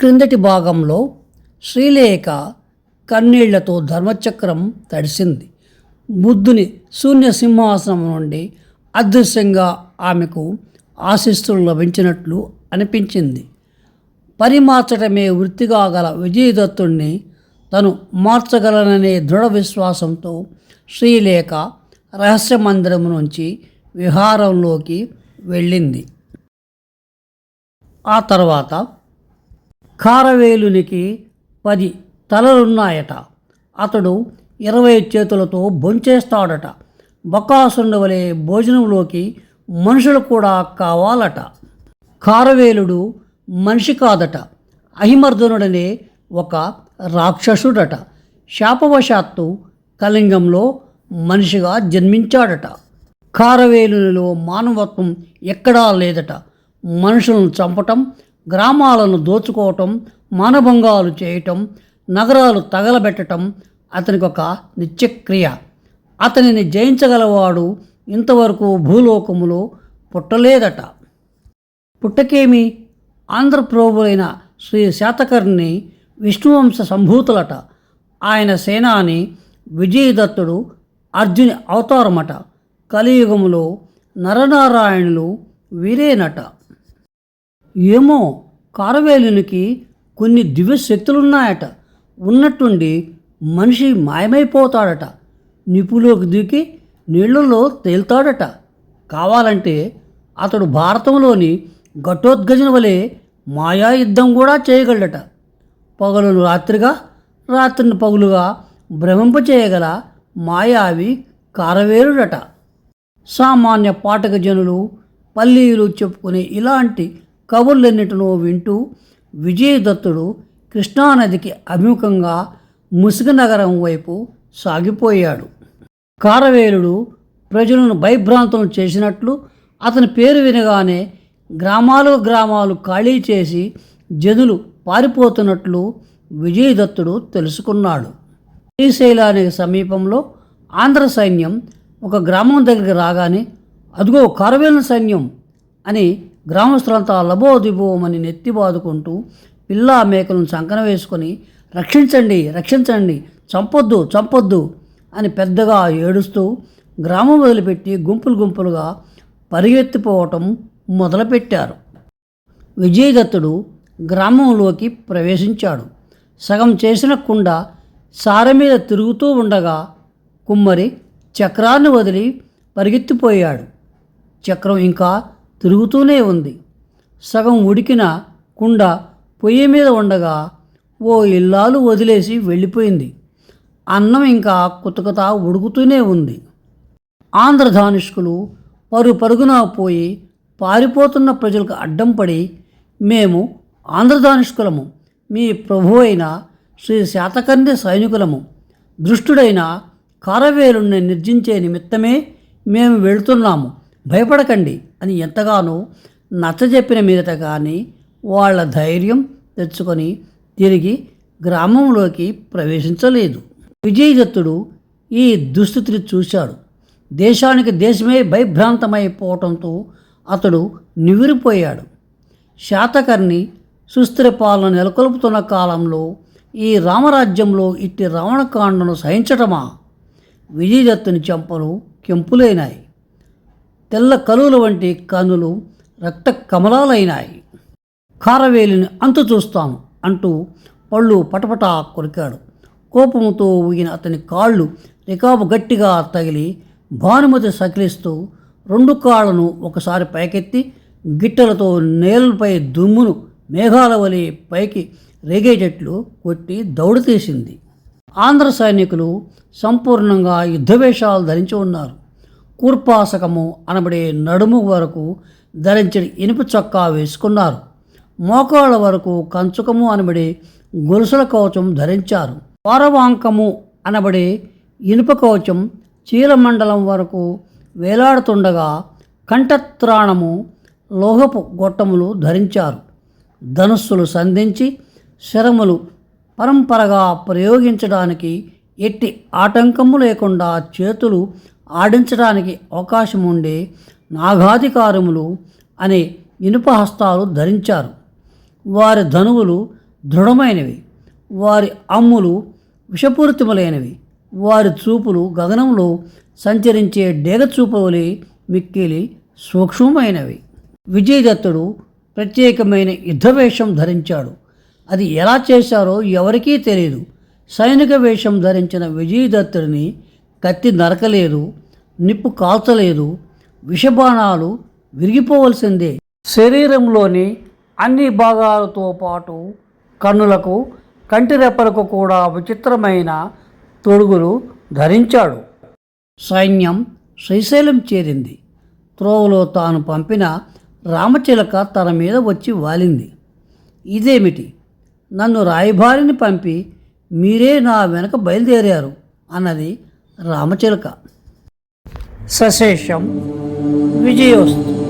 క్రిందటి భాగంలో శ్రీలేఖ కన్నీళ్లతో ధర్మచక్రం తడిసింది. బుద్ధుని శూన్య సింహాసనం నుండి అదృశ్యంగా ఆమెకు ఆశీస్సులు లభించినట్లు అనిపించింది. పరిమార్చడమే వృత్తిగా గల విజయదత్తుణ్ణి తను మార్చగలననే దృఢ విశ్వాసంతో శ్రీలేఖ రహస్య మందిరం నుంచి విహారంలోకి వెళ్ళింది. ఆ తర్వాత ఖారవేలునికి 10 తలలున్నాయట. అతడు 20 చేతులతో భొంచేస్తాడట. బకాసురుడి వలె భోజనంలోకి మనుషులు కూడా కావాలట. ఖారవేలుడు మనిషి కాదట, అహిమర్దనుడనే ఒక రాక్షసుడట. శాపవశాత్తు కళింగంలో మనిషిగా జన్మించాడట. ఖారవేలునిలో మానవత్వం ఎక్కడా లేదట. మనుషులను చంపటం, గ్రామాలను దోచుకోవటం, మానభంగాలు చేయటం, నగరాలు తగలబెట్టడం అతనికి ఒక నిత్యక్రియ. అతనిని జయించగలవాడు ఇంతవరకు భూలోకములో పుట్టలేదట. పుట్టకేమి, ఆంధ్రప్రభువైన శ్రీ శాతకర్ణి విష్ణువంశ సంభూతులట. ఆయన సేనాని విజయదత్తుడు అర్జుని అవతారమట. కలియుగములో నరనారాయణులు వీరేనట. ఏమో, ఖారవేలునికి కొన్ని దివ్యశక్తులున్నాయట. ఉన్నట్టుండి మనిషి మాయమైపోతాడట. నిపులోకి దూకి నీళ్లలో తేలుతాడట. కావాలంటే అతడు భారతంలోని ఘటోత్కచుని వలె మాయా యుద్ధం కూడా చేయగలడట. పగలును రాత్రిగా, రాత్రిని పగులుగా భ్రమింపచేయగల మాయావి ఖారవేలుడట. సామాన్య పాఠక జనులు, పల్లీలు చెప్పుకునే ఇలాంటి కబుర్లన్నిటినో వింటూ విజయదత్తుడు కృష్ణానదికి అభిముఖంగా ముసుగు నగరం వైపు సాగిపోయాడు. ఖారవేలుడు ప్రజలను భయభ్రాంతం చేసినట్లు అతని పేరు వినగానే గ్రామాలు ఖాళీ చేసి జనులు పారిపోతున్నట్లు విజయదత్తుడు తెలుసుకున్నాడు. శ్రీశైలానికి సమీపంలో ఆంధ్ర సైన్యం ఒక గ్రామం దగ్గరికి రాగానే అదిగో ఖారవేలుని సైన్యం అని గ్రామస్తులంతా లబోదిబోమని నెత్తి బాదుకుంటూ పిల్లా మేకలను సంకన వేసుకొని రక్షించండి, రక్షించండి, చంపొద్దు, చంపొద్దు అని పెద్దగా ఏడుస్తూ గ్రామం వదిలిపెట్టి గుంపులుగా పరిగెత్తిపోవటం మొదలుపెట్టారు. విజయదత్తుడు గ్రామంలోకి ప్రవేశించాడు. సగం చేసిన కుండ సారె మీద తిరుగుతూ ఉండగా కుమ్మరి చక్రాన్ని వదిలి పరిగెత్తిపోయాడు. చక్రం ఇంకా తిరుగుతూనే ఉంది. సగం ఉడికిన కుండ పొయ్యి మీద ఉండగా ఓ ఇల్లాలు వదిలేసి వెళ్ళిపోయింది. అన్నం ఇంకా కుతకుత ఉడుకుతూనే ఉంది. ఆంధ్రధానుష్కులు పరుగున పోయి పారిపోతున్న ప్రజలకు అడ్డం పడి, మేము ఆంధ్రధానుష్కులము, మీ ప్రభు అయిన శ్రీ శాతకర్ణి సైనికులము, దృష్టుడైన ఖారవేలుని నిర్జించే నిమిత్తమే మేము వెళుతున్నాము, భయపడకండి అని ఎంతగానో నచ్చజెప్పిన మీదట కానీ వాళ్ళ ధైర్యం తెచ్చుకొని తిరిగి గ్రామంలోకి ప్రవేశించలేదు. విజయదత్తుడు ఈ దుస్థితిని చూశాడు. దేశానికి దేశమే భయభ్రాంతమైపోవటంతో అతడు నివిరిపోయాడు. శాతకర్ణి సుస్థిర పాలన నెలకొల్పుతున్న కాలంలో ఈ రామరాజ్యంలో ఇట్టి రావణకాండను సహించటమా? విజయదత్తుని చెంపలు కెంపులైనాయి. తెల్ల కలువుల వంటి కన్నులు రక్త కమలాలైనాయి. ఖారవేలుని అంతు చూస్తాను అంటూ పళ్ళు పటపటా కొరికాడు. కోపంతో ఊగిన అతని కాళ్ళు రికాబు గట్టిగా తగిలి భానుమతి సకిలిస్తూ 2 కాళ్లను ఒకసారి పైకెత్తి గిట్టలతో నేలపై దుమ్మును మేఘాల వలె పైకి రేగేటట్లు కొట్టి దౌడు తీసింది. ఆంధ్ర సైనికులు సంపూర్ణంగా యుద్ధవేషాలు ధరించి ఉన్నారు. కూర్పాసకము అనబడే నడుము వరకు ధరించిన ఇనుప చొక్కా వేసుకున్నారు. మోకాళ్ళ వరకు కంచుకము అనబడే గొలుసుల కవచం ధరించారు. వారవాంకము అనబడే ఇనుప కవచం చీలమండలం వరకు వేలాడుతుండగా కంఠత్రాణము, లోహపు గొట్టములు ధరించారు. ధనుస్సులు సంధించి శరములు పరంపరగా ప్రయోగించడానికి ఎట్టి ఆటంకము లేకుండా చేతులు ఆడించడానికి అవకాశం ఉండే నాగాధికారములు అనే ఇనుప హస్తాలు ధరించారు. వారి ధనువులు దృఢమైనవి. వారి అమ్ములు విషపూరితములైనవి. వారి చూపులు గగనంలో సంచరించే డేగచూపువలే మిక్కిలి సూక్ష్మమైనవి. విజయదత్తుడు ప్రత్యేకమైన యుద్ధవేషం ధరించాడు. అది ఎలా చేశారో ఎవరికీ తెలియదు. సైనిక వేషం ధరించిన విజయదత్తుడిని కత్తి నరకలేదు, నిప్పు కాల్చలేదు. విషబాణాలు విరిగిపోవలసిందే. శరీరంలోని అన్ని భాగాలతో పాటు కన్నులకు, కంటిరెప్పలకు కూడా విచిత్రమైన తొడుగులు ధరించాడు. సైన్యం శ్రీశైలం చేరింది. త్రోవలో తాను పంపిన రామచిలక తన మీద వచ్చి వాలింది. ఇదేమిటి, నన్ను రాయబారిని పంపి మీరే నా వెనక బయలుదేరారు అన్నది రామచిలక. సశేషం. విజయోస్తు.